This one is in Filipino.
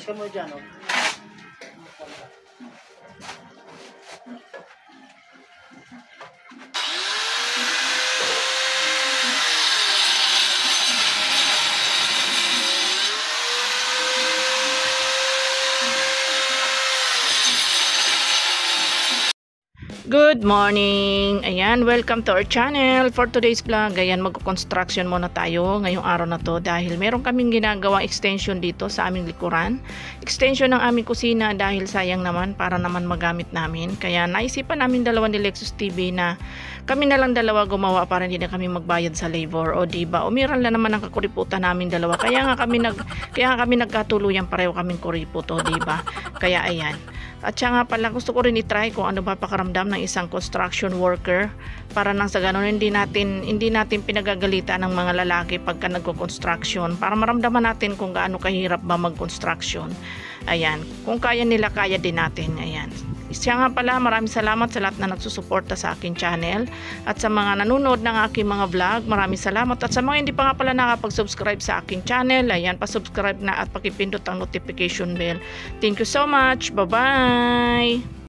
ka mo dyan, oh. Good morning! Ayan, welcome to our channel. For today's vlog, ayan, mag-construction muna tayo ngayong araw na to dahil meron kaming ginagawang extension dito sa aming likuran. Extension ng aming kusina dahil sayang naman para naman magamit namin. Kaya naisipan namin dalawa ni Lexus TV na kami na lang dalawa gumawa para hindi na kami magbayad sa labor. O diba, umiral na naman ang kakuriputan namin dalawa. Kaya nga kami nagkatuluyan pareho kaming kuripot, o diba? Kaya ayan. At siya nga pala, gusto ko rin i-try kung ano ba pakaramdam ng isang construction worker para nang sa ganun hindi natin pinagagalitan ng mga lalaki pagka nagko-construction, para maramdaman natin kung gaano kahirap ba mag-construction. Ayan, kung kaya nila, kaya din natin. Ayan. Siya nga pala, maraming salamat sa lahat na nagsusuporta sa akin channel at sa mga nanonood ng aking mga vlog. Maraming salamat, at sa mga hindi pa nga pala nakapag-subscribe sa aking channel, ayan, pa-subscribe na at pakipindot ang notification bell. Thank you so much. Bye-bye!